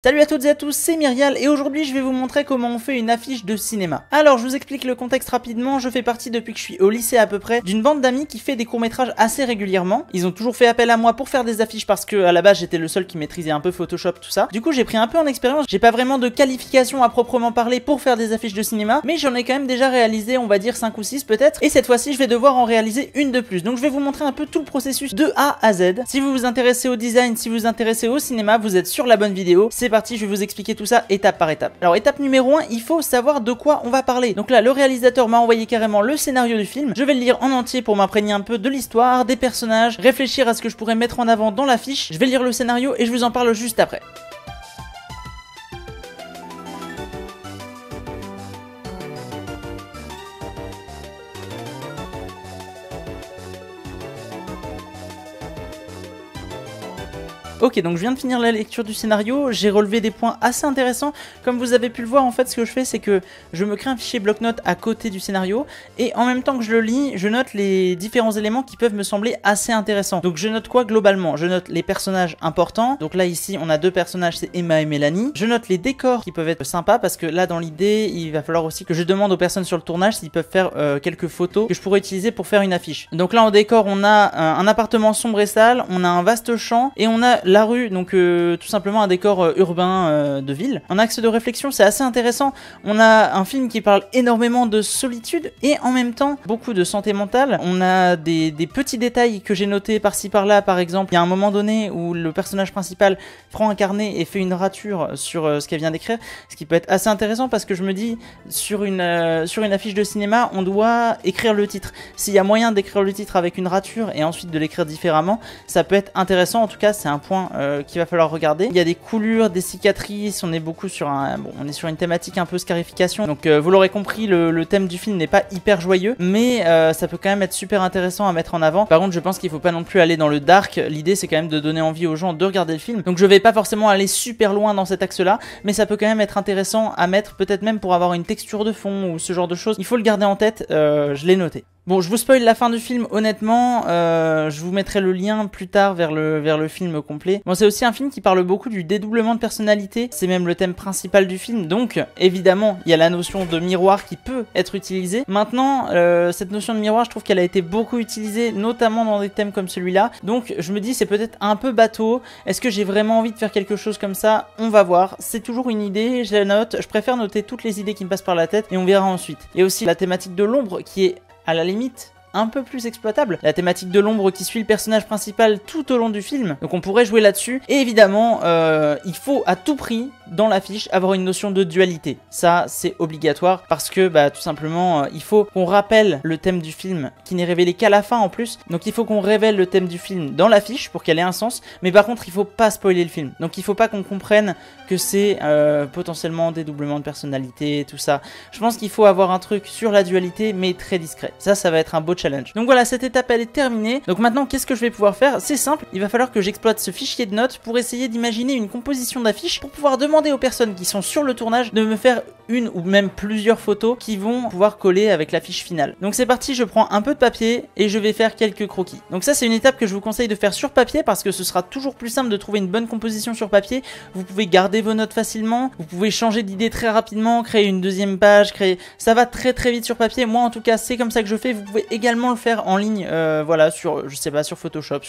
Salut à toutes et à tous, c'est Myrial et aujourd'hui je vais vous montrer comment on fait une affiche de cinéma. Alors je vous explique le contexte rapidement, je fais partie depuis que je suis au lycée à peu près d'une bande d'amis qui fait des courts-métrages assez régulièrement. Ils ont toujours fait appel à moi pour faire des affiches parce que à la base j'étais le seul qui maîtrisait un peu Photoshop tout ça. Du coup j'ai pris un peu en expérience, j'ai pas vraiment de qualification à proprement parler pour faire des affiches de cinéma, mais j'en ai quand même déjà réalisé on va dire 5 ou 6 peut-être. Et cette fois-ci je vais devoir en réaliser une de plus. Donc je vais vous montrer un peu tout le processus de A à Z. Si vous vous intéressez au design, si vous vous intéressez au cinéma, vous êtes sur la bonne vidéo. C'est parti, je vais vous expliquer tout ça étape par étape. Alors étape numéro 1, il faut savoir de quoi on va parler. Donc là le réalisateur m'a envoyé carrément le scénario du film. Je vais le lire en entier pour m'imprégner un peu de l'histoire, des personnages, réfléchir à ce que je pourrais mettre en avant dans l'affiche. Je vais lire le scénario et je vous en parle juste après. Ok, donc je viens de finir la lecture du scénario, j'ai relevé des points assez intéressants. Comme vous avez pu le voir, en fait, ce que je fais, c'est que je me crée un fichier bloc-notes à côté du scénario, et en même temps que je le lis, je note les différents éléments qui peuvent me sembler assez intéressants. Donc je note quoi globalement? Je note les personnages importants, donc là ici on a deux personnages, c'est Emma et Mélanie. Je note les décors qui peuvent être sympas, parce que là dans l'idée, il va falloir aussi que je demande aux personnes sur le tournage s'ils peuvent faire quelques photos que je pourrais utiliser pour faire une affiche. Donc là en décor, on a un appartement sombre et sale, on a un vaste champ, et on a la rue, donc tout simplement un décor urbain de ville. En axe de réflexion, c'est assez intéressant. On a un film qui parle énormément de solitude et en même temps beaucoup de santé mentale. On a des petits détails que j'ai notés par-ci par-là. Par exemple, il y a un moment donné où le personnage principal prend un carnet et fait une rature sur ce qu'elle vient d'écrire, ce qui peut être assez intéressant parce que je me dis sur une affiche de cinéma, on doit écrire le titre. S'il y a moyen d'écrire le titre avec une rature et ensuite de l'écrire différemment, ça peut être intéressant. En tout cas, c'est un point qu'il va falloir regarder. Il y a des coulures, des cicatrices, on est beaucoup sur on est sur une thématique un peu scarification. Donc vous l'aurez compris, le thème du film n'est pas hyper joyeux, mais ça peut quand même être super intéressant à mettre en avant. Par contre, je pense qu'il faut pas non plus aller dans le dark. L'idée c'est quand même de donner envie aux gens de regarder le film. Donc je vais pas forcément aller super loin dans cet axe-là, mais ça peut quand même être intéressant à mettre, peut-être même pour avoir une texture de fond ou ce genre de choses. Il faut le garder en tête, je l'ai noté. Bon, je vous spoil la fin du film, honnêtement, je vous mettrai le lien plus tard vers le film complet. Bon, c'est aussi un film qui parle beaucoup du dédoublement de personnalité, c'est même le thème principal du film, donc évidemment, il y a la notion de miroir qui peut être utilisée. Maintenant, cette notion de miroir, je trouve qu'elle a été beaucoup utilisée, notamment dans des thèmes comme celui-là, donc je me dis c'est peut-être un peu bateau. Est-ce que j'ai vraiment envie de faire quelque chose comme ça? On va voir, c'est toujours une idée, je la note, je préfère noter toutes les idées qui me passent par la tête et on verra ensuite. Il y a aussi la thématique de l'ombre qui est à la limite un peu plus exploitable, la thématique de l'ombre qui suit le personnage principal tout au long du film, donc on pourrait jouer là-dessus. Et évidemment il faut à tout prix dans l'affiche avoir une notion de dualité, ça c'est obligatoire parce que tout simplement il faut qu'on rappelle le thème du film qui n'est révélé qu'à la fin en plus, donc il faut qu'on révèle le thème du film dans l'affiche pour qu'elle ait un sens, mais par contre il faut pas spoiler le film, donc il faut pas qu'on comprenne que c'est potentiellement des doublements de personnalité, tout ça. Je pense qu'il faut avoir un truc sur la dualité mais très discret, ça va être un beau challenge. Donc voilà, cette étape elle est terminée. Donc maintenant qu'est-ce que je vais pouvoir faire? C'est simple, il va falloir que j'exploite ce fichier de notes pour essayer d'imaginer une composition d'affiche pour pouvoir demander aux personnes qui sont sur le tournage de me faire une ou même plusieurs photos qui vont pouvoir coller avec l'affiche finale. Donc c'est parti, je prends un peu de papier et je vais faire quelques croquis. Donc ça c'est une étape que je vous conseille de faire sur papier parce que ce sera toujours plus simple de trouver une bonne composition sur papier. Vous pouvez garder vos notes facilement, vous pouvez changer d'idée très rapidement, créer une deuxième page, ça va très vite sur papier. Moi en tout cas c'est comme ça que je fais. Vous pouvez également le faire en ligne, voilà, sur, je sais pas, sur Photoshop,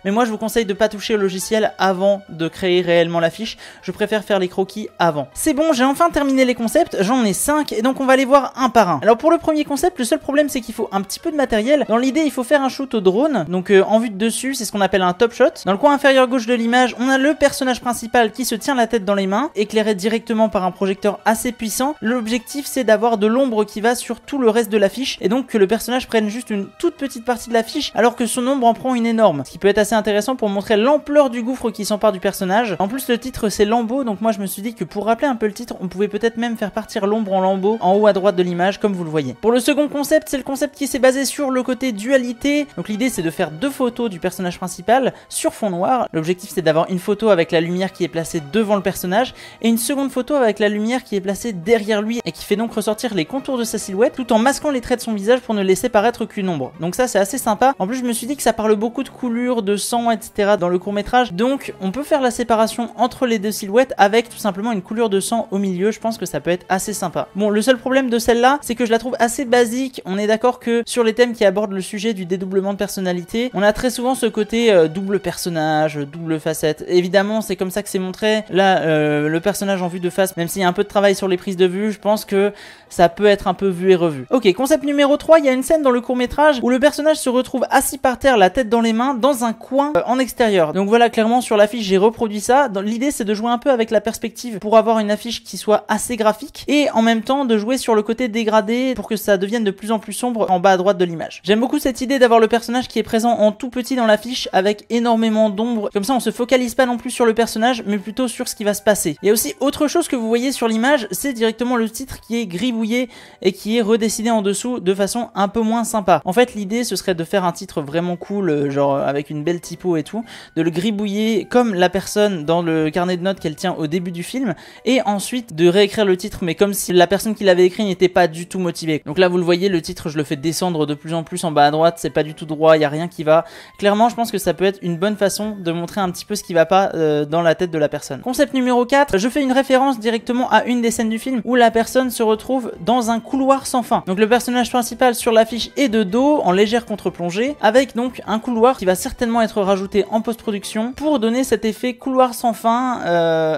mais moi je vous conseille de pas toucher au logiciel avant de créer réellement l'affiche. Je préfère faire les croquis avant. C'est bon, j'ai enfin terminé les concepts, j'en ai 5 et donc on va les voir un par un. Alors pour le premier concept, le seul problème c'est qu'il faut un petit peu de matériel. Dans l'idée, il faut faire un shoot au drone, donc en vue de dessus, c'est ce qu'on appelle un top shot. Dans le coin inférieur gauche de l'image, on a le personnage principal qui se tient la tête dans les mains, éclairé directement par un projecteur assez puissant. L'objectif c'est d'avoir de l'ombre qui va sur tout le reste de l'affiche et donc que le personnage prenne juste une toute petite partie de l'affiche alors que son ombre en prend une énorme, ce qui peut être assez intéressant pour montrer l'ampleur du gouffre qui s'empare du personnage. En plus le titre c'est Lambeau, donc moi je me suis dit que pour rappeler un peu le titre, on pouvait peut-être même faire répartir l'ombre en lambeaux en haut à droite de l'image comme vous le voyez. Pour le second concept, c'est le concept qui s'est basé sur le côté dualité. Donc l'idée c'est de faire deux photos du personnage principal sur fond noir. L'objectif c'est d'avoir une photo avec la lumière qui est placée devant le personnage et une seconde photo avec la lumière qui est placée derrière lui et qui fait donc ressortir les contours de sa silhouette tout en masquant les traits de son visage pour ne laisser paraître qu'une ombre. Donc ça c'est assez sympa. En plus je me suis dit que ça parle beaucoup de coulures, de sang, etc. dans le court-métrage. Donc on peut faire la séparation entre les deux silhouettes avec tout simplement une coulure de sang au milieu. Je pense que ça peut être assez sympa. Bon, le seul problème de celle-là, c'est que je la trouve assez basique. On est d'accord que sur les thèmes qui abordent le sujet du dédoublement de personnalité, on a très souvent ce côté double personnage, double facette. Évidemment, c'est comme ça que c'est montré. Là, le personnage en vue de face, même s'il y a un peu de travail sur les prises de vue, je pense que ça peut être un peu vu et revu. Ok, concept numéro 3, il y a une scène dans le court-métrage où le personnage se retrouve assis par terre, la tête dans les mains, dans un coin en extérieur. Donc voilà, clairement sur l'affiche, j'ai reproduit ça. L'idée, c'est de jouer un peu avec la perspective pour avoir une affiche qui soit assez graphique et en même temps de jouer sur le côté dégradé pour que ça devienne de plus en plus sombre en bas à droite de l'image. J'aime beaucoup cette idée d'avoir le personnage qui est présent en tout petit dans l'affiche avec énormément d'ombre. Comme ça, on se focalise pas non plus sur le personnage, mais plutôt sur ce qui va se passer. Il y a aussi autre chose que vous voyez sur l'image, c'est directement le titre qui est gribouillé et qui est redessiné en dessous de façon un peu moins sympa. En fait, l'idée, ce serait de faire un titre vraiment cool, genre avec une belle typo et tout, de le gribouiller comme la personne dans le carnet de notes qu'elle tient au début du film, et ensuite de réécrire le titre, mais comme si la personne qui l'avait écrit n'était pas du tout motivée. Donc là, vous le voyez, le titre, je le fais descendre de plus en plus en bas à droite, c'est pas du tout droit, il y a rien qui va. Clairement, je pense que ça peut être une bonne façon de montrer un petit peu ce qui va pas dans la tête de la personne. Concept numéro 4, je fais une référence directement à une des scènes du film où la personne se retrouve dans un couloir sans fin. Donc le personnage principal sur l'affiche est de dos, en légère contre-plongée, avec donc un couloir qui va certainement être rajouté en post-production pour donner cet effet couloir sans fin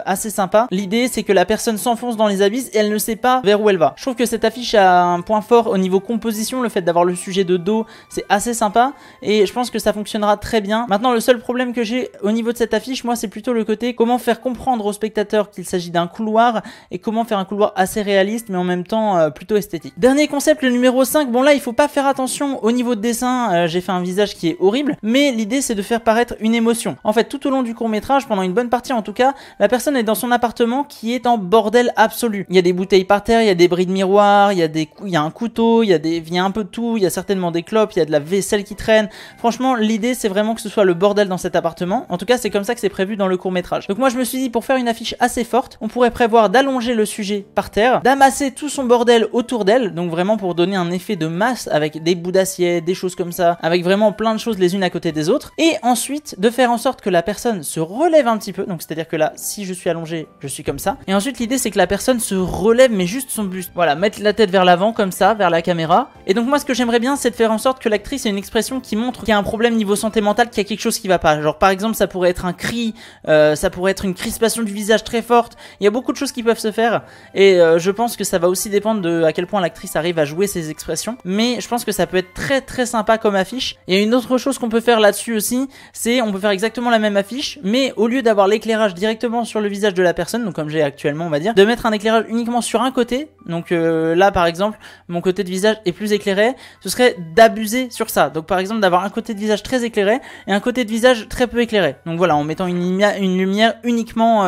assez sympa. L'idée, c'est que la personne s'enfonce dans les abysses et elle ne sait pas vers où elle va. Je trouve que cette affiche a un point fort au niveau composition, le fait d'avoir le sujet de dos, c'est assez sympa et je pense que ça fonctionnera très bien. Maintenant, le seul problème que j'ai au niveau de cette affiche, moi, c'est plutôt le côté comment faire comprendre au spectateur qu'il s'agit d'un couloir et comment faire un couloir assez réaliste mais en même temps plutôt esthétique. Dernier concept, le numéro 5, bon là il faut pas faire attention au niveau de dessin, j'ai fait un visage qui est horrible, mais l'idée c'est de faire paraître une émotion. En fait, tout au long du court-métrage, pendant une bonne partie en tout cas, la personne est dans son appartement qui est en bordel absolu. Il y a des bouteilles par terre, il y a des bris de miroir, il y a un couteau, il y a un peu de tout, il y a certainement des clopes, il y a de la vaisselle qui traîne. Franchement, l'idée c'est vraiment que ce soit le bordel dans cet appartement. En tout cas, c'est comme ça que c'est prévu dans le court-métrage. Donc moi je me suis dit, pour faire une affiche assez forte, on pourrait prévoir d'allonger le sujet par terre, d'amasser tout son bordel autour d'elle, donc vraiment pour donner un effet de masse avec des bouts d'acier, des choses comme ça, avec vraiment plein de choses les unes à côté des autres, et ensuite de faire en sorte que la personne se relève un petit peu, donc c'est à dire que là, si je suis allongé, je suis comme ça, et ensuite l'idée c'est que la personne se relève mais juste son buste, voilà, mettre la tête vers l'avant comme ça, vers la caméra, et donc moi ce que j'aimerais bien c'est de faire en sorte que l'actrice ait une expression qui montre qu'il y a un problème niveau santé mentale, qu'il y a quelque chose qui va pas, genre par exemple ça pourrait être un cri, ça pourrait être une crispation du visage très forte, il y a beaucoup de choses qui peuvent se faire, et je pense que ça va aussi dépendre de à quel point l'actrice arrive à jouer ses expressions, mais je pense que ça peut être très très sympa comme affiche. Et une autre chose qu'on peut faire là-dessus aussi, c'est on peut faire exactement la même affiche, mais au lieu d'avoir l'éclairage directement sur le visage de la personne, donc comme j'ai actuellement on va dire, de mettre un éclairage uniquement sur un côté, donc là par exemple mon côté de visage est plus éclairé, ce serait d'abuser sur ça, donc par exemple d'avoir un côté de visage très éclairé et un côté de visage très peu éclairé, donc voilà, en mettant une lumière uniquement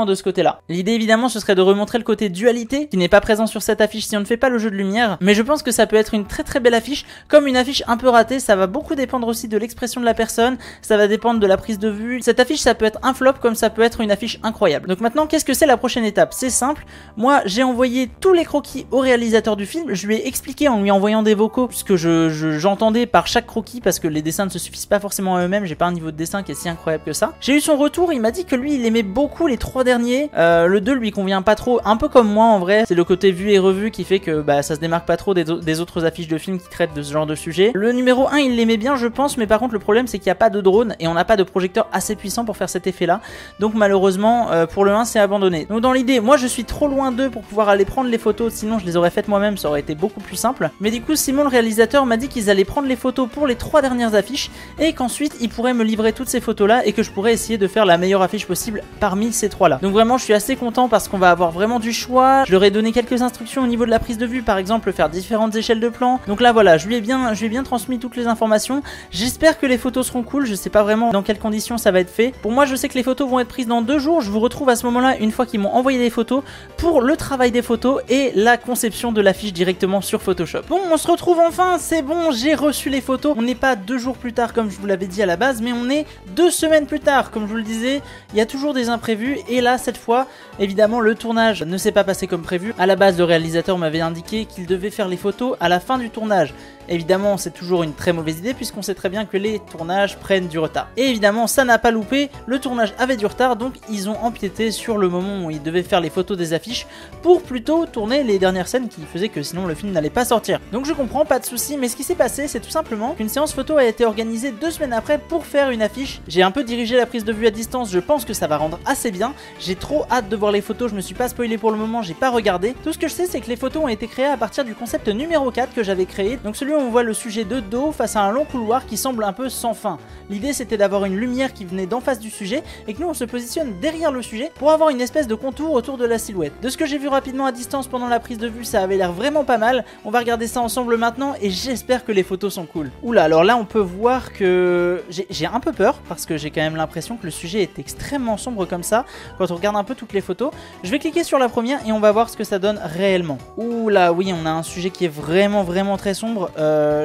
de ce côté là. L'idée évidemment ce serait de remontrer le côté dualité qui n'est pas présent sur cette affiche si on ne fait pas le jeu de lumière, mais je pense que ça peut être une très très belle affiche, comme une affiche un peu ratée, ça va beaucoup dépendre aussi de l'expression de la personne, ça va dépendre de la prise de vue. Cette affiche ça peut être un flop comme ça peut être une affiche incroyable. Donc maintenant qu'est-ce que c'est la prochaine étape? C'est simple, moi j'ai envoyé tous les croquis au réalisateur du film, je lui ai expliqué en lui envoyant des vocaux ce que j'entendais par chaque croquis, parce que les dessins ne se suffisent pas forcément à eux-mêmes, j'ai pas un niveau de dessin qui est si incroyable que ça. J'ai eu son retour, il m'a dit que lui il aimait beaucoup les 3 derniers, le 2 lui convient pas trop, un peu comme moi en vrai, c'est le côté vu et revu qui fait que bah, ça se démarque pas trop des autres affiches de films qui traitent de ce genre de sujet. Le numéro 1 il l'aimait bien je pense, mais par contre le problème c'est qu'il n'y a pas de drone et on n'a pas de projecteur assez puissant pour faire cet effet là, donc malheureusement pour le 1 c'est abandonné. Donc dans l'idée, moi je suis trop loin d'eux pour pouvoir aller prendre les photos, sinon je les aurais faites moi-même, ça aurait été beaucoup plus simple, mais du coup Simon le réalisateur m'a dit qu'ils allaient prendre les photos pour les 3 dernières affiches et qu'ensuite ils pourraient me livrer toutes ces photos là et que je pourrais essayer de faire la meilleure affiche possible parmi ces 3 là. Donc vraiment je suis assez content parce qu'on va avoir vraiment du choix, je leur ai donné quelques instructions au niveau de la prise de vue, par exemple faire différentes échelles de plan, donc là voilà, je lui ai bien transmis toutes les informations, j'espère que les photos seront cool, je sais pas vraiment dans quelles conditions ça va être fait. Pour moi je sais que les photos vont être prises dans 2 jours, je vous retrouve à ce moment là une fois qu'ils m'ont envoyé des photos pour le travail des photos et la conception de l'affiche directement sur Photoshop. Bon, on se retrouve enfin, c'est bon, j'ai reçu les photos. On n'est pas 2 jours plus tard comme je vous l'avais dit à la base, mais on est 2 semaines plus tard. Comme je vous le disais, il y a toujours des imprévus et là, cette fois, évidemment, le tournage ne s'est pas passé comme prévu. À la base, le réalisateur m'avait indiqué qu'il devait faire les photos à la fin du tournage. Évidemment, c'est toujours une très mauvaise idée puisqu'on sait très bien que les tournages prennent du retard. Et évidemment, ça n'a pas loupé, le tournage avait du retard, donc ils ont empiété sur le moment où ils devaient faire les photos des affiches pour plutôt tourner les dernières scènes qui faisaient que sinon le film n'allait pas sortir. Donc je comprends, pas de souci, mais ce qui s'est passé, c'est tout simplement qu'une séance photo a été organisée 2 semaines après pour faire une affiche. J'ai un peu dirigé la prise de vue à distance, je pense que ça va rendre assez bien. J'ai trop hâte de voir les photos, je me suis pas spoilé pour le moment, j'ai pas regardé. Tout ce que je sais, c'est que les photos ont été créées à partir du concept numéro 4 que j'avais créé, donc celui où on voit le sujet de dos face à un long couloir qui semble un peu sans fin. L'idée c'était d'avoir une lumière qui venait d'en face du sujet et que nous on se positionne derrière le sujet pour avoir une espèce de contour autour de la silhouette. De ce que j'ai vu rapidement à distance pendant la prise de vue, ça avait l'air vraiment pas mal. On va regarder ça ensemble maintenant et j'espère que les photos sont cool. Oula, alors là on peut voir que j'ai un peu peur parce que j'ai quand même l'impression que le sujet est extrêmement sombre comme ça quand on regarde un peu toutes les photos. Je vais cliquer sur la première et on va voir ce que ça donne réellement. Oula, oui, on a un sujet qui est vraiment très sombre.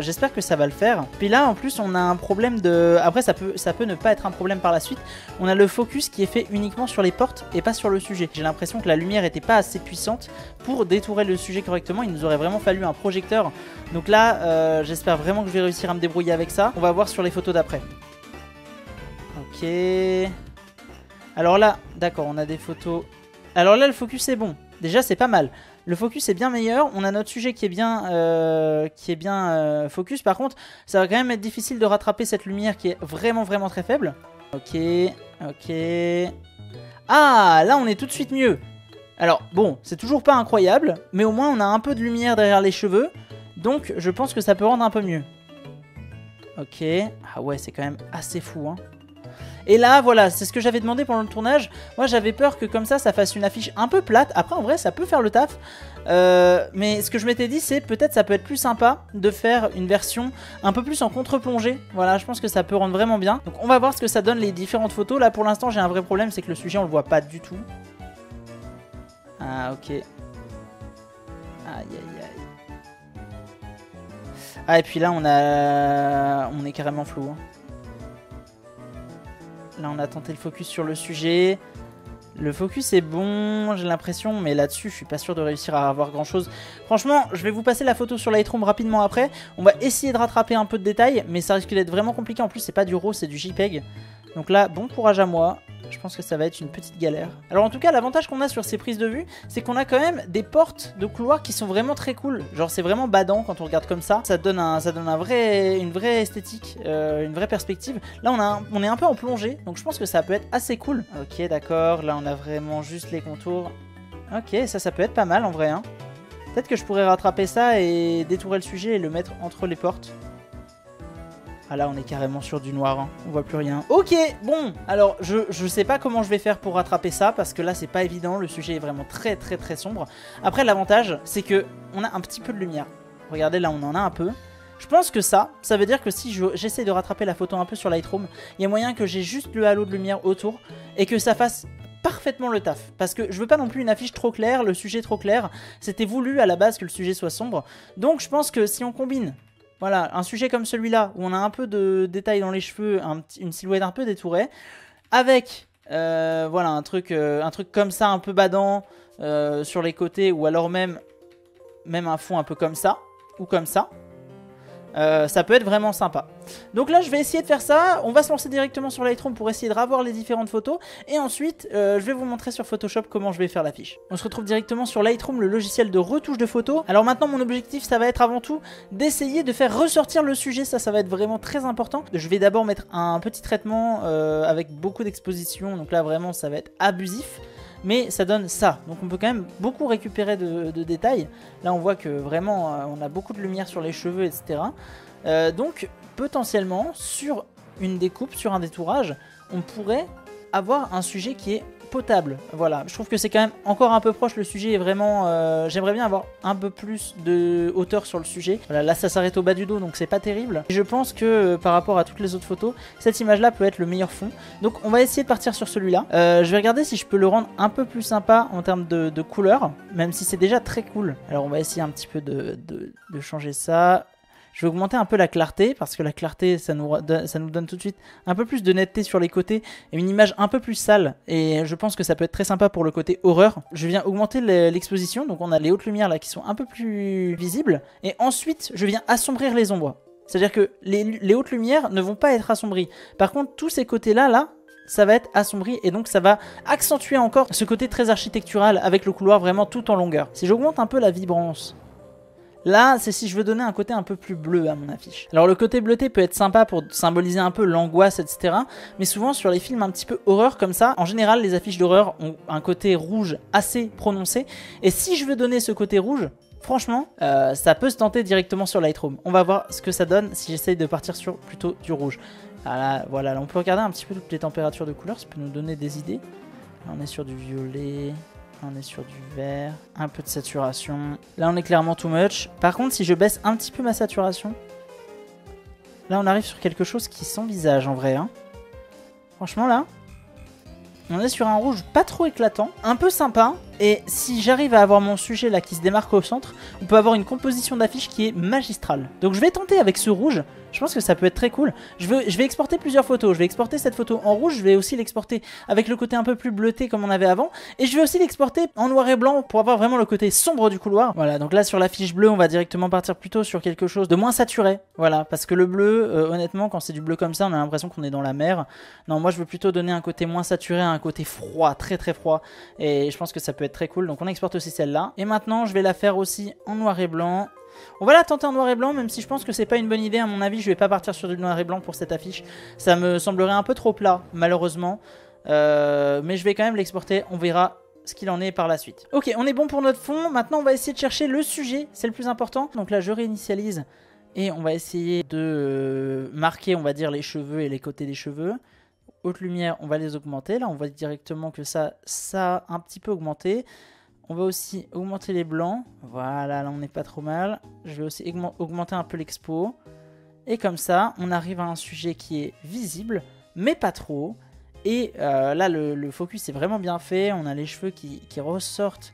J'espère que ça va le faire. Puis là en plus on a un problème de... Après ça peut ne pas être un problème par la suite. On a le focus qui est fait uniquement sur les portes et pas sur le sujet. J'ai l'impression que la lumière était pas assez puissante pour détourer le sujet correctement. Il nous aurait vraiment fallu un projecteur. Donc là j'espère vraiment que je vais réussir à me débrouiller avec ça. On va voir sur les photos d'après. Ok. Alors là, d'accord, on a des photos. Alors là le focus est bon. Déjà c'est pas mal. Le focus est bien meilleur, on a notre sujet qui est bien, focus. Par contre, ça va quand même être difficile de rattraper cette lumière qui est vraiment très faible. Ok, ok. Ah, là on est tout de suite mieux. Alors bon, c'est toujours pas incroyable, mais au moins on a un peu de lumière derrière les cheveux. Donc je pense que ça peut rendre un peu mieux. Ok, ah ouais, c'est quand même assez fou, hein. Et là, voilà, c'est ce que j'avais demandé pendant le tournage. Moi, j'avais peur que comme ça fasse une affiche un peu plate. Après, en vrai, ça peut faire le taf. Mais ce que je m'étais dit, c'est peut-être ça peut être plus sympa de faire une version un peu plus en contre-plongée. Voilà, je pense que ça peut rendre vraiment bien. Donc, on va voir ce que ça donne les différentes photos. Là, pour l'instant, j'ai un vrai problème, c'est que le sujet, on le voit pas du tout. Ah, ok. Aïe, aïe, aïe. Ah, et puis là, on est carrément flou, hein. Là on a tenté le focus sur le sujet. Le focus est bon, j'ai l'impression, mais là-dessus je suis pas sûr de réussir à avoir grand chose. Franchement, je vais vous passer la photo sur Lightroom rapidement après. On va essayer de rattraper un peu de détails, mais ça risque d'être vraiment compliqué. En plus c'est pas du RAW, c'est du JPEG. Donc là, bon courage à moi. Je pense que ça va être une petite galère. Alors en tout cas, l'avantage qu'on a sur ces prises de vue, c'est qu'on a quand même des portes de couloir qui sont vraiment très cool. Genre c'est vraiment badant quand on regarde comme ça. Ça donne une vraie esthétique, une vraie perspective. Là on est un peu en plongée, donc je pense que ça peut être assez cool. Ok, d'accord, là on a vraiment juste les contours. Ok, ça peut être pas mal en vrai, hein. Peut-être que je pourrais rattraper ça et détourer le sujet et le mettre entre les portes. Ah là on est carrément sur du noir, hein. On voit plus rien. Ok, bon, alors je sais pas comment je vais faire pour rattraper ça, parce que là c'est pas évident, le sujet est vraiment très sombre. Après l'avantage c'est que on a un petit peu de lumière. Regardez, là on en a un peu. Je pense que ça veut dire que si j'essaie de rattraper la photo un peu sur Lightroom, il y a moyen que j'ai juste le halo de lumière autour et que ça fasse parfaitement le taf. Parce que je veux pas non plus une affiche trop claire, le sujet trop clair. C'était voulu à la base que le sujet soit sombre. Donc je pense que si on combine... Voilà, un sujet comme celui-là, où on a un peu de détails dans les cheveux, une silhouette un peu détourée, avec voilà, un truc comme ça, un peu badant sur les côtés, ou alors même un fond un peu comme ça, ou comme ça. Ça peut être vraiment sympa. Donc là je vais essayer de faire ça. On va se lancer directement sur Lightroom pour essayer de revoir les différentes photos. Et ensuite je vais vous montrer sur Photoshop comment je vais faire l'affiche. On se retrouve directement sur Lightroom, le logiciel de retouche de photos. Alors maintenant mon objectif ça va être avant tout d'essayer de faire ressortir le sujet. Ça va être vraiment très important. Je vais d'abord mettre un petit traitement avec beaucoup d'exposition. Donc là vraiment ça va être abusif. Mais ça donne ça, donc on peut quand même beaucoup récupérer de détails. Là on voit que vraiment on a beaucoup de lumière sur les cheveux, etc. Donc potentiellement sur une découpe, sur un détourage, on pourrait avoir un sujet qui est potable. Voilà, je trouve que c'est quand même encore un peu proche. Le sujet est vraiment... J'aimerais bien avoir un peu plus de hauteur sur le sujet. Voilà, là ça s'arrête au bas du dos, donc c'est pas terrible. Et je pense que par rapport à toutes les autres photos, cette image-là peut être le meilleur fond. Donc on va essayer de partir sur celui-là. Je vais regarder si je peux le rendre un peu plus sympa en termes de couleur, même si c'est déjà très cool. Alors on va essayer un petit peu de changer ça. Je vais augmenter un peu la clarté, parce que la clarté, ça nous donne tout de suite un peu plus de netteté sur les côtés et une image un peu plus sale. Et je pense que ça peut être très sympa pour le côté horreur. Je viens augmenter l'exposition, donc on a les hautes lumières là qui sont un peu plus visibles. Et ensuite, je viens assombrir les ombres. C'est-à-dire que les hautes lumières ne vont pas être assombries. Par contre, tous ces côtés-là, ça va être assombri et donc ça va accentuer encore ce côté très architectural avec le couloir vraiment tout en longueur. Si j'augmente un peu la vibrance... Là, c'est si je veux donner un côté un peu plus bleu à mon affiche. Alors le côté bleuté peut être sympa pour symboliser un peu l'angoisse, etc. Mais souvent sur les films un petit peu horreur comme ça, en général les affiches d'horreur ont un côté rouge assez prononcé. Et si je veux donner ce côté rouge, franchement, ça peut se tenter directement sur Lightroom. On va voir ce que ça donne si j'essaye de partir sur plutôt du rouge. Voilà, là, on peut regarder un petit peu toutes les températures de couleurs, ça peut nous donner des idées. Là on est sur du violet... On est sur du vert, un peu de saturation. Là, on est clairement too much. Par contre, si je baisse un petit peu ma saturation, là, on arrive sur quelque chose qui s'envisage en vrai. Hein. Franchement, là, on est sur un rouge pas trop éclatant, un peu sympa. Et si j'arrive à avoir mon sujet là qui se démarque au centre, on peut avoir une composition d'affiche qui est magistrale. Donc je vais tenter avec ce rouge. Je pense que ça peut être très cool. Je vais exporter plusieurs photos. Je vais exporter cette photo en rouge. Je vais aussi l'exporter avec le côté un peu plus bleuté comme on avait avant. Et je vais aussi l'exporter en noir et blanc pour avoir vraiment le côté sombre du couloir. Voilà, donc là sur la fiche bleue, on va directement partir plutôt sur quelque chose de moins saturé. Voilà, parce que le bleu, honnêtement, quand c'est du bleu comme ça, on a l'impression qu'on est dans la mer. Non, moi je veux plutôt donner un côté moins saturé, un côté froid, très très froid. Et je pense que ça peut être très cool. Donc on exporte aussi celle-là. Et maintenant, je vais la faire aussi en noir et blanc. On va la tenter en noir et blanc, même si je pense que c'est pas une bonne idée. À mon avis, je vais pas partir sur du noir et blanc pour cette affiche. Ça me semblerait un peu trop plat, malheureusement. Mais je vais quand même l'exporter. On verra ce qu'il en est par la suite. Ok, on est bon pour notre fond. Maintenant, on va essayer de chercher le sujet. C'est le plus important. Donc là, je réinitialise. Et on va essayer de marquer, on va dire, les cheveux et les côtés des cheveux. Haute lumière, on va les augmenter. Là, on voit directement que ça a un petit peu augmenté. On va aussi augmenter les blancs. Voilà, là on n'est pas trop mal. Je vais aussi augmenter un peu l'expo. Et comme ça, on arrive à un sujet qui est visible, mais pas trop. Et là, le focus est vraiment bien fait. On a les cheveux qui ressortent.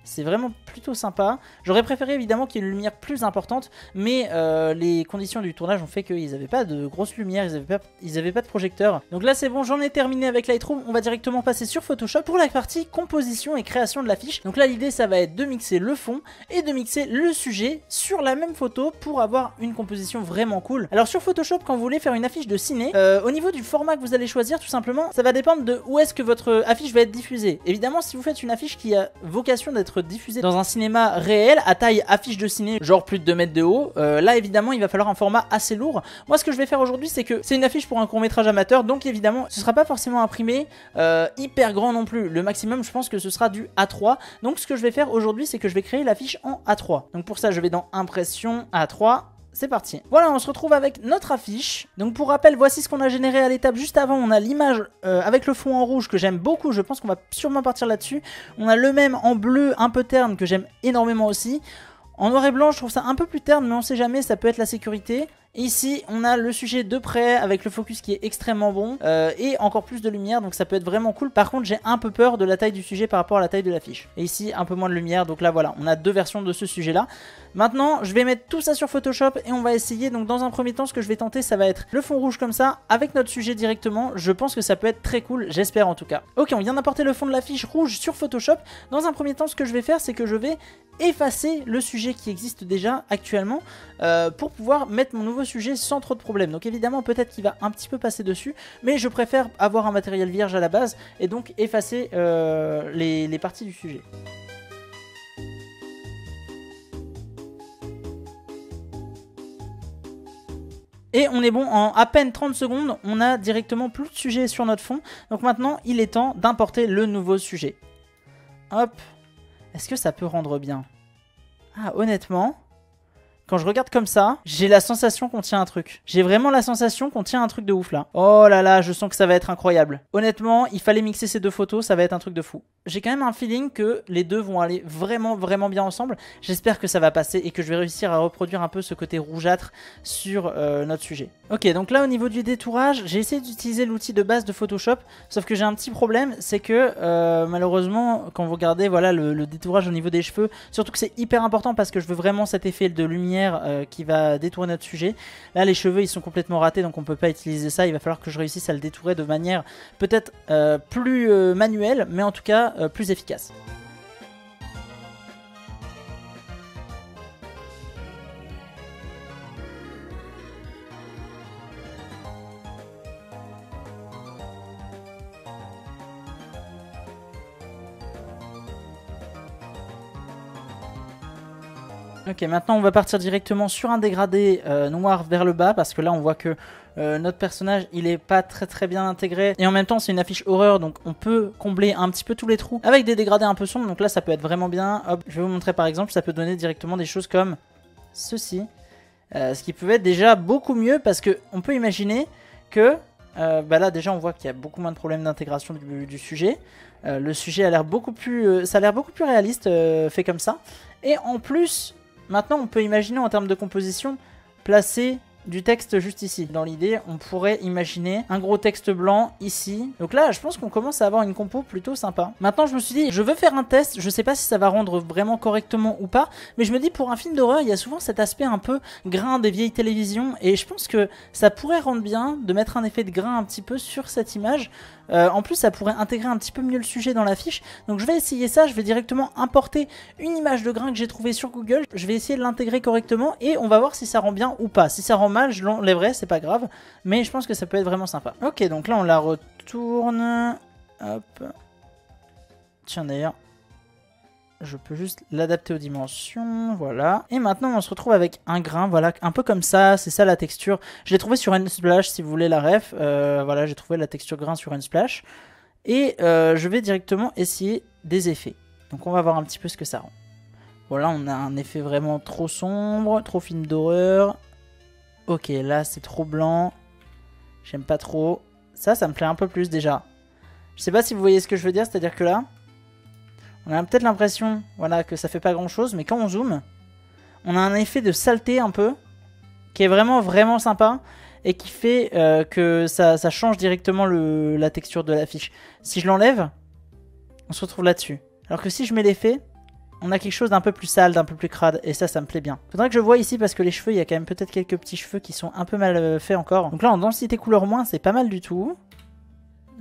C'est vraiment plutôt sympa. J'aurais préféré évidemment qu'il y ait une lumière plus importante, mais les conditions du tournage ont fait qu'ils n'avaient pas de grosse lumière, ils n'avaient pas de projecteur. Donc là c'est bon, j'en ai terminé avec Lightroom. On va directement passer sur Photoshop pour la partie composition et création de l'affiche. Donc là l'idée ça va être de mixer le fond et de mixer le sujet sur la même photo pour avoir une composition vraiment cool. Alors sur Photoshop, quand vous voulez faire une affiche de ciné, au niveau du format que vous allez choisir, tout simplement, ça va dépendre de où est-ce que votre affiche va être diffusée. Évidemment, si vous faites une affiche qui a vocation d'être diffusé dans un cinéma réel à taille affiche de ciné, genre plus de 2 mètres de haut, là évidemment il va falloir un format assez lourd. Moi ce que je vais faire aujourd'hui, c'est que c'est une affiche pour un court-métrage amateur, donc évidemment ce sera pas forcément imprimé hyper grand non plus. Le maximum je pense que ce sera du A3. Donc ce que je vais faire aujourd'hui, c'est que je vais créer l'affiche en A3. Donc pour ça je vais dans impression A3. C'est parti. Voilà, on se retrouve avec notre affiche. Donc pour rappel, voici ce qu'on a généré à l'étape juste avant. On a l'image avec le fond en rouge que j'aime beaucoup. Je pense qu'on va sûrement partir là-dessus. On a le même en bleu un peu terne que j'aime énormément aussi. En noir et blanc, je trouve ça un peu plus terne, mais on sait jamais, ça peut être la sécurité. Et ici, on a le sujet de près avec le focus qui est extrêmement bon et encore plus de lumière, donc ça peut être vraiment cool. Par contre, j'ai un peu peur de la taille du sujet par rapport à la taille de l'affiche. Et ici, un peu moins de lumière, donc là voilà, on a deux versions de ce sujet-là. Maintenant, je vais mettre tout ça sur Photoshop et on va essayer. Donc dans un premier temps, ce que je vais tenter, ça va être le fond rouge comme ça, avec notre sujet directement. Je pense que ça peut être très cool, j'espère en tout cas. Ok, on vient d'apporter le fond de l'affiche rouge sur Photoshop. Dans un premier temps, ce que je vais faire, c'est que je vais effacer le sujet qui existe déjà actuellement pour pouvoir mettre mon nouveau sujet sans trop de problèmes. Donc évidemment peut-être qu'il va un petit peu passer dessus, mais je préfère avoir un matériel vierge à la base et donc effacer les parties du sujet. Et on est bon, en à peine 30 secondes, on a directement plus de sujet sur notre fond. Donc maintenant, il est temps d'importer le nouveau sujet. Hop. Est-ce que ça peut rendre bien? Ah, honnêtement, quand je regarde comme ça, j'ai la sensation qu'on tient un truc. J'ai vraiment la sensation qu'on tient un truc de ouf là. Oh là là, je sens que ça va être incroyable. Honnêtement, il fallait mixer ces deux photos, ça va être un truc de fou. J'ai quand même un feeling que les deux vont aller vraiment bien ensemble. J'espère que ça va passer et que je vais réussir à reproduire un peu ce côté rougeâtre sur notre sujet. Ok, donc là au niveau du détourage, j'ai essayé d'utiliser l'outil de base de Photoshop, sauf que j'ai un petit problème, c'est que malheureusement, quand vous regardez voilà, le détourage au niveau des cheveux, surtout que c'est hyper important parce que je veux vraiment cet effet de lumière qui va détourer notre sujet. Là les cheveux ils sont complètement ratés, donc on peut pas utiliser ça. Il va falloir que je réussisse à le détourer de manière peut-être plus manuelle, mais en tout cas plus efficace. Ok, maintenant on va partir directement sur un dégradé noir vers le bas, parce que là on voit que notre personnage il est pas très bien intégré, et en même temps c'est une affiche horreur, donc on peut combler un petit peu tous les trous avec des dégradés un peu sombres, donc là ça peut être vraiment bien. Hop, je vais vous montrer par exemple, ça peut donner directement des choses comme ceci, ce qui peut être déjà beaucoup mieux, parce que on peut imaginer que bah là déjà on voit qu'il y a beaucoup moins de problèmes d'intégration du sujet. Le sujet a l'air beaucoup plus, ça a l'air beaucoup plus réaliste fait comme ça, et en plus maintenant, on peut imaginer en termes de composition placer du texte juste ici. Dans l'idée, on pourrait imaginer un gros texte blanc ici. Donc là, je pense qu'on commence à avoir une compo plutôt sympa. Maintenant, je me suis dit, je veux faire un test. Je sais pas si ça va rendre vraiment correctement ou pas, mais je me dis, pour un film d'horreur, il y a souvent cet aspect un peu grain des vieilles télévisions, et je pense que ça pourrait rendre bien de mettre un effet de grain un petit peu sur cette image. En plus, ça pourrait intégrer un petit peu mieux le sujet dans l'affiche. Donc je vais essayer ça, je vais directement importer une image de grain que j'ai trouvée sur Google. Je vais essayer de l'intégrer correctement et on va voir si ça rend bien ou pas. Si ça rend mal, je l'enlèverai, c'est pas grave. Mais je pense que ça peut être vraiment sympa. Ok, donc là on la retourne. Hop. Tiens d'ailleurs, je peux juste l'adapter aux dimensions, voilà. Et maintenant on se retrouve avec un grain, voilà, un peu comme ça, c'est ça la texture. Je l'ai trouvé sur Unsplash si vous voulez la ref, voilà, j'ai trouvé la texture grain sur Unsplash. Et je vais directement essayer des effets. Donc on va voir un petit peu ce que ça rend. Voilà, on a un effet vraiment trop sombre, trop film d'horreur. Ok, là c'est trop blanc, j'aime pas trop. Ça me plaît un peu plus déjà. Je sais pas si vous voyez ce que je veux dire, c'est-à-dire que là, on a peut-être l'impression voilà, que ça fait pas grand chose, mais quand on zoome, on a un effet de saleté un peu, qui est vraiment sympa, et qui fait que ça change directement la texture de l'affiche. Si je l'enlève, on se retrouve là-dessus. Alors que si je mets l'effet, on a quelque chose d'un peu plus sale, d'un peu plus crade, et ça me plaît bien. Faudrait que je vois ici, parce que les cheveux, il y a quand même peut-être quelques petits cheveux qui sont un peu mal faits encore. Donc là, en densité couleur moins, c'est pas mal du tout.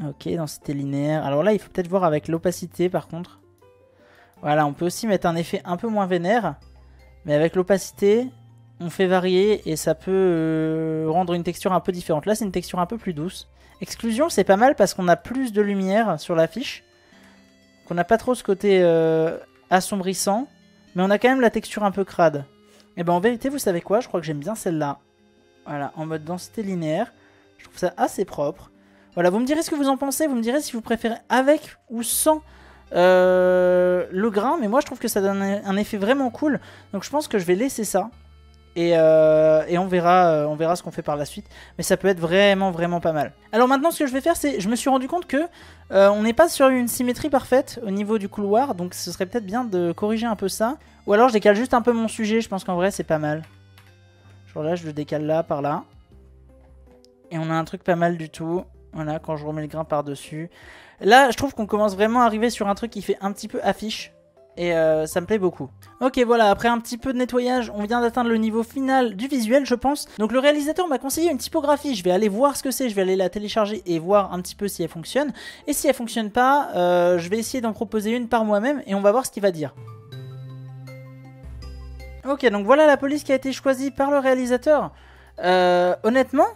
Ok, densité linéaire. Alors là, il faut peut-être voir avec l'opacité par contre. Voilà, on peut aussi mettre un effet un peu moins vénère, mais avec l'opacité, on fait varier et ça peut rendre une texture un peu différente. Là, c'est une texture un peu plus douce. Exclusion, c'est pas mal parce qu'on a plus de lumière sur l'affiche. Qu'on n'a pas trop ce côté assombrissant, mais on a quand même la texture un peu crade. Et ben en vérité, vous savez quoi? Je crois que j'aime bien celle-là. Voilà, en mode densité linéaire. Je trouve ça assez propre. Voilà, vous me direz ce que vous en pensez. Vous me direz si vous préférez avec ou sans le grain, mais moi je trouve que ça donne un effet vraiment cool, donc je pense que je vais laisser ça et on verra ce qu'on fait par la suite, mais ça peut être vraiment pas mal. Alors maintenant ce que je vais faire, c'est, je me suis rendu compte que on n'est pas sur une symétrie parfaite au niveau du couloir, donc ce serait peut-être bien de corriger un peu ça, ou alors je décale juste un peu mon sujet. Je pense qu'en vrai c'est pas mal, genre là je le décale là, par là, et on a un truc pas mal du tout. Voilà, quand je remets le grain par dessus. Là, je trouve qu'on commence vraiment à arriver sur un truc qui fait un petit peu affiche. Et ça me plaît beaucoup. Ok, voilà, après un petit peu de nettoyage, on vient d'atteindre le niveau final du visuel, je pense. Donc le réalisateur m'a conseillé une typographie. Je vais aller voir ce que c'est, je vais aller la télécharger et voir un petit peu si elle fonctionne. Et si elle fonctionne pas, je vais essayer d'en proposer une par moi-même et on va voir ce qu'il va dire. Ok, donc voilà la police qui a été choisie par le réalisateur. Honnêtement,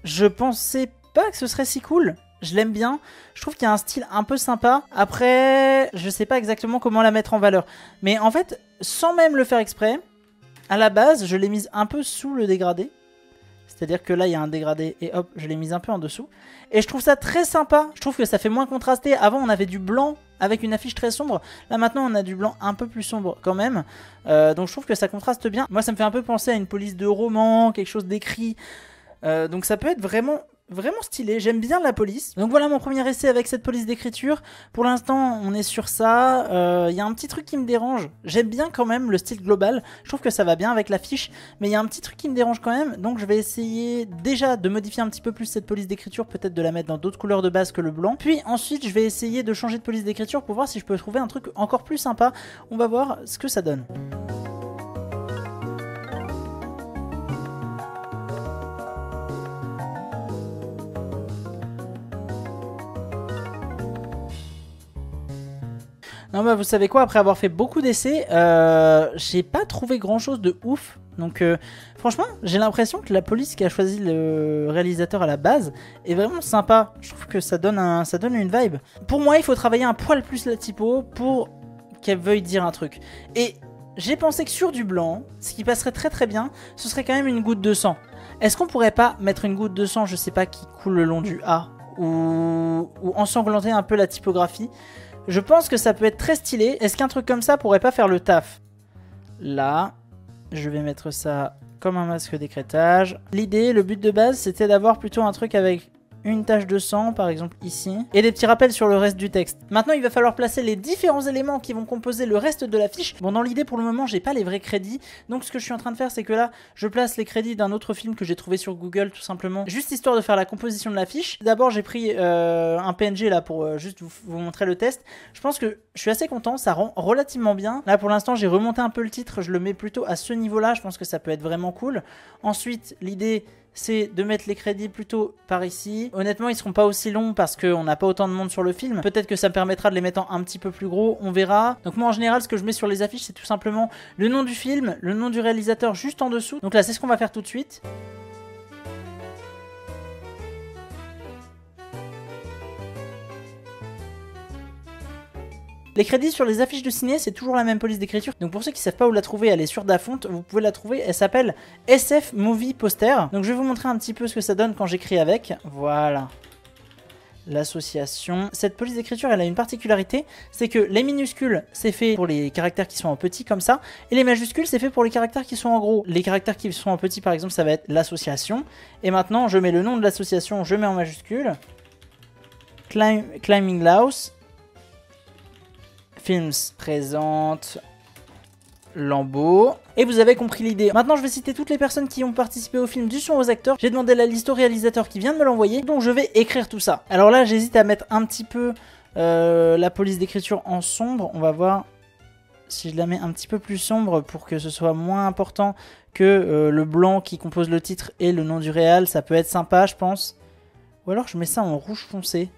je pensais pas que ce serait si cool. Je l'aime bien, je trouve qu'il y a un style un peu sympa. Après, je sais pas exactement comment la mettre en valeur, mais en fait, sans même le faire exprès, à la base, je l'ai mise un peu sous le dégradé. C'est-à-dire que là, il y a un dégradé et hop, je l'ai mis un peu en dessous. Et je trouve ça très sympa. Je trouve que ça fait moins contrasté. Avant, on avait du blanc avec une affiche très sombre. Là, maintenant, on a du blanc un peu plus sombre quand même. Donc, je trouve que ça contraste bien. Moi, ça me fait un peu penser à une police de roman, quelque chose d'écrit. Donc, ça peut être vraiment stylé, j'aime bien la police. Donc voilà mon premier essai avec cette police d'écriture. Pour l'instant on est sur ça. Y a un petit truc qui me dérange. J'aime bien quand même le style global. Je trouve que ça va bien avec l'affiche. Mais il y a un petit truc qui me dérange quand même. Donc je vais essayer déjà de modifier un petit peu plus cette police d'écriture. Peut-être de la mettre dans d'autres couleurs de base que le blanc. Puis ensuite je vais essayer de changer de police d'écriture pour voir si je peux trouver un truc encore plus sympa. On va voir ce que ça donne. Non bah vous savez quoi, après avoir fait beaucoup d'essais, j'ai pas trouvé grand chose de ouf. Donc franchement j'ai l'impression que la police qui a choisi le réalisateur à la base est vraiment sympa. Je trouve que ça donne une vibe. Pour moi il faut travailler un poil plus la typo pour qu'elle veuille dire un truc. Et j'ai pensé que sur du blanc, ce qui passerait très bien, ce serait quand même une goutte de sang. Est-ce qu'on pourrait pas mettre une goutte de sang, je sais pas, qui coule le long du A ou ensanglanter un peu la typographie? Je pense que ça peut être très stylé. Est-ce qu'un truc comme ça pourrait pas faire le taf? Là, je vais mettre ça comme un masque d'écrêtage. L'idée, le but de base, c'était d'avoir plutôt un truc avec une tache de sang, par exemple ici, et des petits rappels sur le reste du texte. Maintenant, il va falloir placer les différents éléments qui vont composer le reste de l'affiche. Bon, dans l'idée, pour le moment, j'ai pas les vrais crédits. Donc, ce que je suis en train de faire, c'est que là, je place les crédits d'un autre film que j'ai trouvé sur Google, tout simplement, juste histoire de faire la composition de l'affiche. D'abord, j'ai pris un PNG là pour juste vous montrer le test. Je pense que je suis assez content, ça rend relativement bien. Là, pour l'instant, j'ai remonté un peu le titre, je le mets plutôt à ce niveau-là. Je pense que ça peut être vraiment cool. Ensuite, l'idée, c'est de mettre les crédits plutôt par ici. Honnêtement, ils seront pas aussi longs parce qu'on n'a pas autant de monde sur le film. Peut-être que ça me permettra de les mettre un petit peu plus gros, on verra. Donc moi, en général, ce que je mets sur les affiches, c'est tout simplement le nom du film, le nom du réalisateur juste en dessous. Donc là, c'est ce qu'on va faire tout de suite. Les crédits sur les affiches de ciné, c'est toujours la même police d'écriture. Donc pour ceux qui ne savent pas où la trouver, elle est sur Dafont. Vous pouvez la trouver. Elle s'appelle SF Movie Poster. Donc je vais vous montrer un petit peu ce que ça donne quand j'écris avec. Voilà. L'association. Cette police d'écriture, elle a une particularité, c'est que les minuscules, c'est fait pour les caractères qui sont en petit comme ça, et les majuscules, c'est fait pour les caractères qui sont en gros. Les caractères qui sont en petit, par exemple, ça va être l'association. Et maintenant, je mets le nom de l'association, je mets en majuscule. Climbing House. Films présente Lambeau. Et vous avez compris l'idée. Maintenant, je vais citer toutes les personnes qui ont participé au film du son aux acteurs. J'ai demandé la liste au réalisateur qui vient de me l'envoyer. Donc, je vais écrire tout ça. Alors là, j'hésite à mettre un petit peu la police d'écriture en sombre. On va voir si je la mets un petit peu plus sombre pour que ce soit moins important que le blanc qui compose le titre et le nom du réal. Ça peut être sympa, je pense. Ou alors, je mets ça en rouge foncé.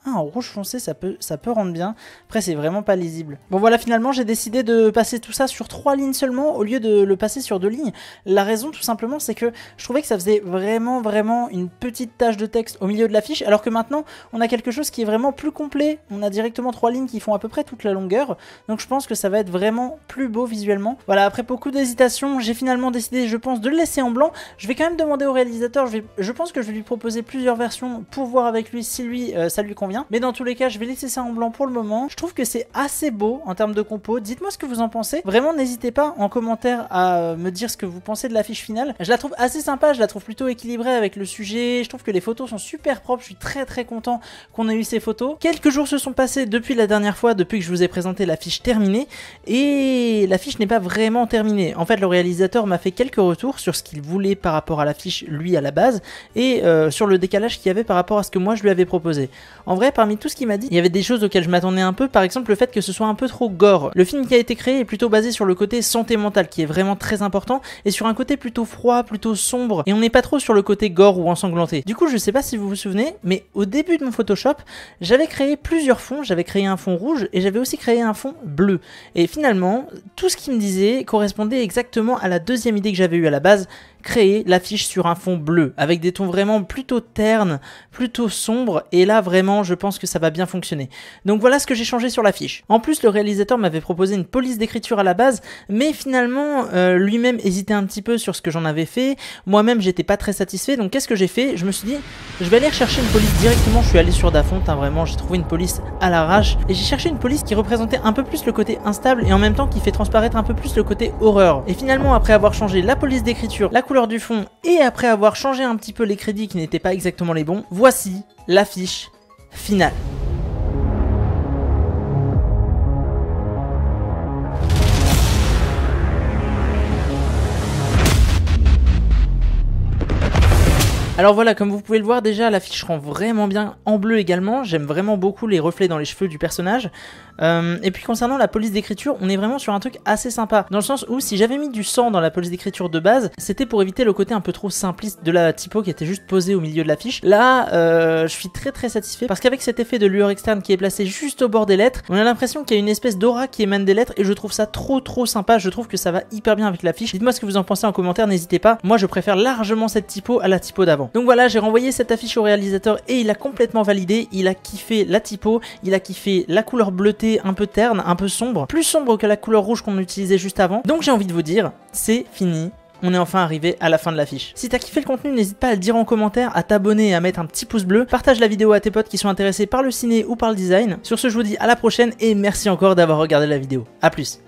Ah, en rouge foncé, ça peut rendre bien. Après, c'est vraiment pas lisible. Bon, voilà, finalement, j'ai décidé de passer tout ça sur 3 lignes seulement, au lieu de le passer sur 2 lignes. La raison, tout simplement, c'est que je trouvais que ça faisait vraiment une petite tache de texte au milieu de l'affiche, alors que maintenant, on a quelque chose qui est vraiment plus complet. On a directement 3 lignes qui font à peu près toute la longueur. Donc, je pense que ça va être vraiment plus beau visuellement. Voilà, après beaucoup d'hésitation, j'ai finalement décidé, je pense, de le laisser en blanc. Je vais quand même demander au réalisateur, je pense que je vais lui proposer plusieurs versions pour voir avec lui si lui, ça lui convient. Mais dans tous les cas, je vais laisser ça en blanc pour le moment. Je trouve que c'est assez beau en termes de compo. Dites-moi ce que vous en pensez. Vraiment, n'hésitez pas en commentaire à me dire ce que vous pensez de l'affiche finale. Je la trouve assez sympa, je la trouve plutôt équilibrée avec le sujet. Je trouve que les photos sont super propres. Je suis très content qu'on ait eu ces photos. Quelques jours se sont passés depuis la dernière fois, depuis que je vous ai présenté l'affiche terminée. Et l'affiche n'est pas vraiment terminée. En fait, le réalisateur m'a fait quelques retours sur ce qu'il voulait par rapport à l'affiche, lui, à la base. Et sur le décalage qu'il y avait par rapport à ce que moi, je lui avais proposé. En vrai, parmi tout ce qu'il m'a dit, il y avait des choses auxquelles je m'attendais un peu, par exemple le fait que ce soit un peu trop gore. Le film qui a été créé est plutôt basé sur le côté santé mentale qui est vraiment très important et sur un côté plutôt froid, plutôt sombre, et on n'est pas trop sur le côté gore ou ensanglanté. Du coup, je sais pas si vous vous souvenez, mais au début de mon Photoshop, j'avais créé plusieurs fonds, j'avais créé un fond rouge et j'avais aussi créé un fond bleu. Et finalement, tout ce qu'il me disait correspondait exactement à la deuxième idée que j'avais eue à la base, créer l'affiche sur un fond bleu, avec des tons vraiment plutôt ternes, plutôt sombres, et là vraiment je pense que ça va bien fonctionner. Donc voilà ce que j'ai changé sur l'affiche. En plus, le réalisateur m'avait proposé une police d'écriture à la base, mais finalement lui-même hésitait un petit peu sur ce que j'en avais fait. Moi-même j'étais pas très satisfait, donc qu'est-ce que j'ai fait? Je me suis dit, je vais aller rechercher une police directement. Je suis allé sur Dafont, hein, vraiment j'ai trouvé une police à l'arrache, et j'ai cherché une police qui représentait un peu plus le côté instable et en même temps qui fait transparaître un peu plus le côté horreur. Et finalement, après avoir changé la police d'écriture, la couleur du fond, et après avoir changé un petit peu les crédits qui n'étaient pas exactement les bons, voici l'affiche finale. Alors voilà, comme vous pouvez le voir, déjà l'affiche rend vraiment bien en bleu également. J'aime vraiment beaucoup les reflets dans les cheveux du personnage. Et puis concernant la police d'écriture, on est vraiment sur un truc assez sympa, dans le sens où si j'avais mis du sang dans la police d'écriture de base, c'était pour éviter le côté un peu trop simpliste de la typo qui était juste posée au milieu de l'affiche. Là, je suis très satisfait, parce qu'avec cet effet de lueur externe qui est placé juste au bord des lettres, on a l'impression qu'il y a une espèce d'aura qui émane des lettres, et je trouve ça trop sympa. Je trouve que ça va hyper bien avec l'affiche. Dites-moi ce que vous en pensez en commentaire, n'hésitez pas. Moi je préfère largement cette typo à la typo d'avant. Donc voilà, j'ai renvoyé cette affiche au réalisateur et il a complètement validé. Il a kiffé la typo, il a kiffé la couleur bleutée un peu terne, un peu sombre, plus sombre que la couleur rouge qu'on utilisait juste avant. Donc j'ai envie de vous dire, c'est fini. On est enfin arrivé à la fin de l'affiche. Si t'as kiffé le contenu, n'hésite pas à le dire en commentaire, à t'abonner et à mettre un petit pouce bleu. Partage la vidéo à tes potes qui sont intéressés par le ciné ou par le design. Sur ce, je vous dis à la prochaine et merci encore d'avoir regardé la vidéo. A plus.